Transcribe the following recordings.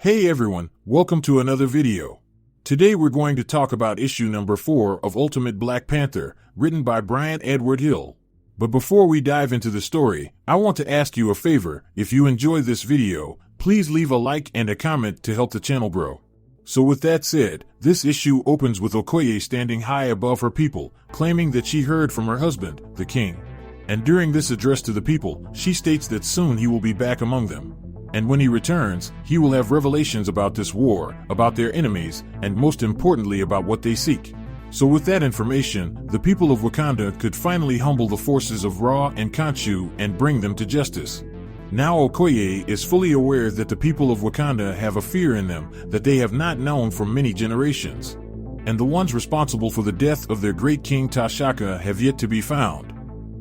Hey everyone, welcome to another video. Today we're going to talk about issue number 4 of Ultimate Black Panther, written by Brian Edward Hill. But before we dive into the story, I want to ask you a favor. If you enjoy this video, please leave a like and a comment to help the channel grow. So with that said, this issue opens with Okoye standing high above her people, claiming that she heard from her husband, the king. And during this address to the people, she states that soon he will be back among them. And when he returns, he will have revelations about this war, about their enemies, and most importantly about what they seek. So with that information, the people of Wakanda could finally humble the forces of Ra and Khonshu and bring them to justice. Now Okoye is fully aware that the people of Wakanda have a fear in them that they have not known for many generations. And the ones responsible for the death of their great king T'Chaka have yet to be found.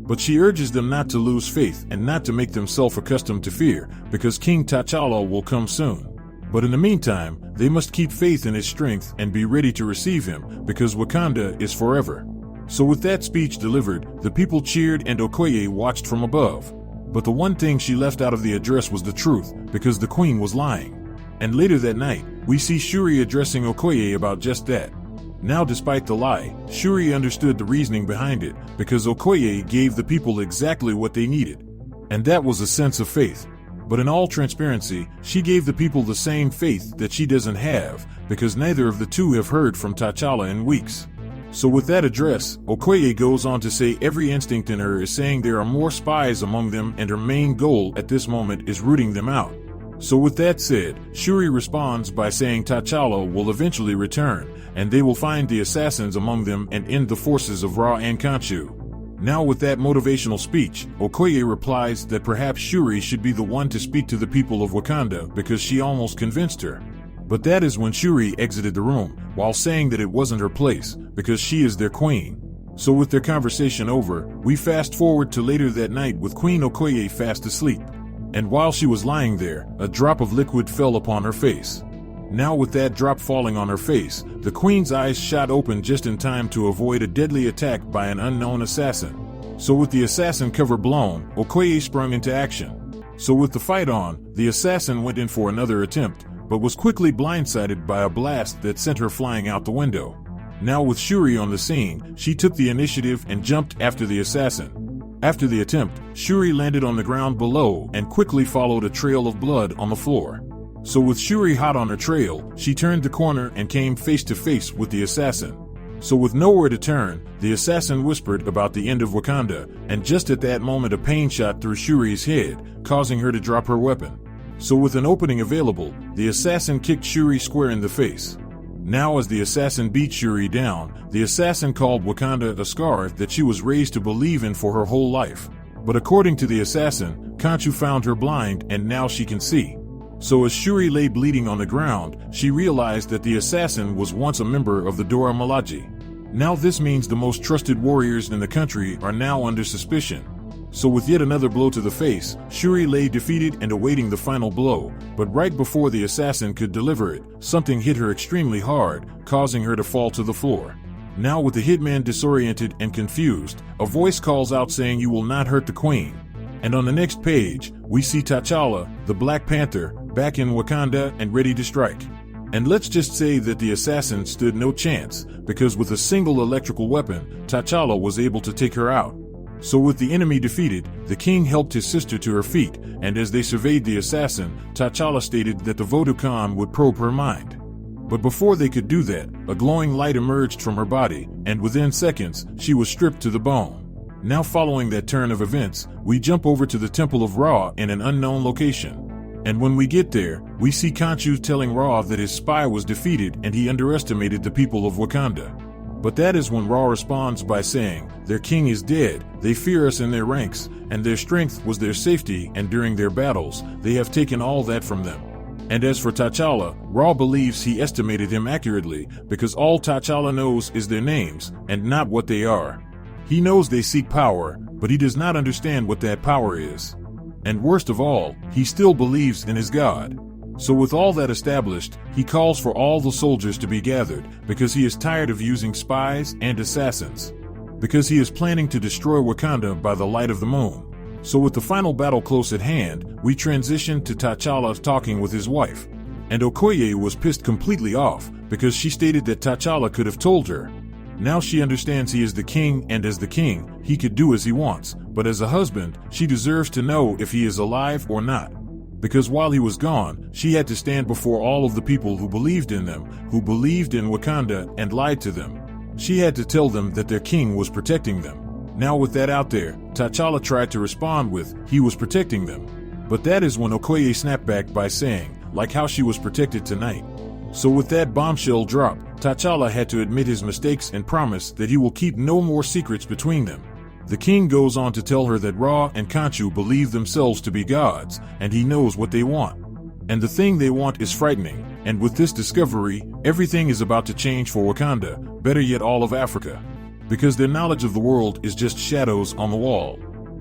But she urges them not to lose faith and not to make themselves accustomed to fear, because King T'Challa will come soon. But in the meantime, they must keep faith in his strength and be ready to receive him, because Wakanda is forever. So with that speech delivered, the people cheered and Okoye watched from above. But the one thing she left out of the address was the truth, because the queen was lying. And later that night, we see Shuri addressing Okoye about just that. Now despite the lie, Shuri understood the reasoning behind it, because Okoye gave the people exactly what they needed. And that was a sense of faith. But in all transparency, she gave the people the same faith that she doesn't have, because neither of the two have heard from T'Challa in weeks. So with that address, Okoye goes on to say every instinct in her is saying there are more spies among them and her main goal at this moment is rooting them out. So with that said, Shuri responds by saying T'Challa will eventually return, and they will find the assassins among them and end the forces of Ra and Khonshu. Now with that motivational speech, Okoye replies that perhaps Shuri should be the one to speak to the people of Wakanda because she almost convinced her. But that is when Shuri exited the room, while saying that it wasn't her place, because she is their queen. So with their conversation over, we fast forward to later that night with Queen Okoye fast asleep. And while she was lying there, a drop of liquid fell upon her face. Now with that drop falling on her face, the queen's eyes shot open just in time to avoid a deadly attack by an unknown assassin. So with the assassin cover blown, Okoye sprung into action. So with the fight on, the assassin went in for another attempt, but was quickly blindsided by a blast that sent her flying out the window. Now with Shuri on the scene, she took the initiative and jumped after the assassin. After the attempt, Shuri landed on the ground below and quickly followed a trail of blood on the floor. So with Shuri hot on her trail, she turned the corner and came face to face with the assassin. So with nowhere to turn, the assassin whispered about the end of Wakanda, and just at that moment a pain shot through Shuri's head, causing her to drop her weapon. So with an opening available, the assassin kicked Shuri square in the face. Now as the assassin beat Shuri down, the assassin called Wakanda a scar that she was raised to believe in for her whole life. But according to the assassin, Khonshu found her blind and now she can see. So as Shuri lay bleeding on the ground, she realized that the assassin was once a member of the Dora Milaje. Now this means the most trusted warriors in the country are now under suspicion. So with yet another blow to the face, Shuri lay defeated and awaiting the final blow, but right before the assassin could deliver it, something hit her extremely hard, causing her to fall to the floor. Now with the hitman disoriented and confused, a voice calls out saying you will not hurt the queen. And on the next page, we see T'Challa, the Black Panther, back in Wakanda and ready to strike. And let's just say that the assassin stood no chance, because with a single electrical weapon, T'Challa was able to take her out. So with the enemy defeated, the king helped his sister to her feet, and as they surveyed the assassin, T'Challa stated that the Voodoo Khan would probe her mind. But before they could do that, a glowing light emerged from her body, and within seconds, she was stripped to the bone. Now following that turn of events, we jump over to the Temple of Ra in an unknown location. And when we get there, we see Khonshu telling Ra that his spy was defeated and he underestimated the people of Wakanda. But that is when Ra responds by saying, their king is dead, they fear us in their ranks, and their strength was their safety, and during their battles, they have taken all that from them. And as for T'Challa, Ra believes he estimated him accurately, because all T'Challa knows is their names, and not what they are. He knows they seek power, but he does not understand what that power is. And worst of all, he still believes in his God. So with all that established, he calls for all the soldiers to be gathered, because he is tired of using spies and assassins. Because he is planning to destroy Wakanda by the light of the moon. So with the final battle close at hand, we transition to T'Challa talking with his wife. And Okoye was pissed completely off because she stated that T'Challa could have told her. Now she understands he is the king, and as the king, he could do as he wants, but as a husband, she deserves to know if he is alive or not. Because while he was gone, she had to stand before all of the people who believed in them, who believed in Wakanda and lied to them. She had to tell them that their king was protecting them. Now with that out there, T'Challa tried to respond with, he was protecting them. But that is when Okoye snapped back by saying, like how she was protected tonight. So with that bombshell drop, T'Challa had to admit his mistakes and promise that he will keep no more secrets between them. The king goes on to tell her that Ra and Khonshu believe themselves to be gods, and he knows what they want. And the thing they want is frightening, and with this discovery, everything is about to change for Wakanda, better yet all of Africa. Because their knowledge of the world is just shadows on the wall.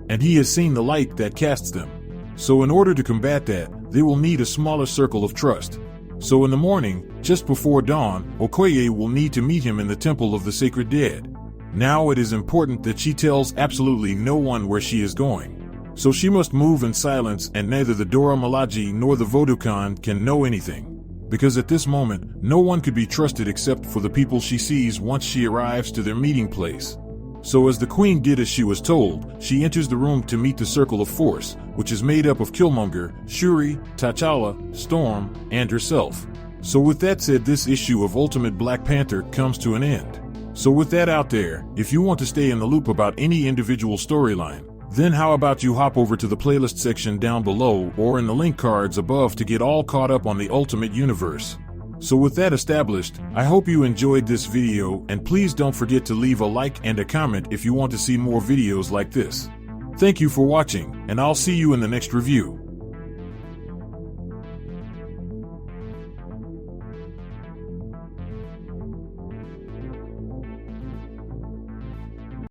And he has seen the light that casts them. So in order to combat that, they will need a smaller circle of trust. So in the morning, just before dawn, Okoye will need to meet him in the Temple of the Sacred Dead. Now it is important that she tells absolutely no one where she is going. So she must move in silence, and neither the Dora Milaje nor the Vodukhan can know anything. Because at this moment, no one could be trusted except for the people she sees once she arrives to their meeting place. So as the queen did as she was told, she enters the room to meet the Circle of Force, which is made up of Killmonger, Shuri, T'Challa, Storm, and herself. So with that said, this issue of Ultimate Black Panther comes to an end. So with that out there, if you want to stay in the loop about any individual storyline, then how about you hop over to the playlist section down below or in the link cards above to get all caught up on the Ultimate Universe. So with that established, I hope you enjoyed this video, and please don't forget to leave a like and a comment if you want to see more videos like this. Thank you for watching, and I'll see you in the next review.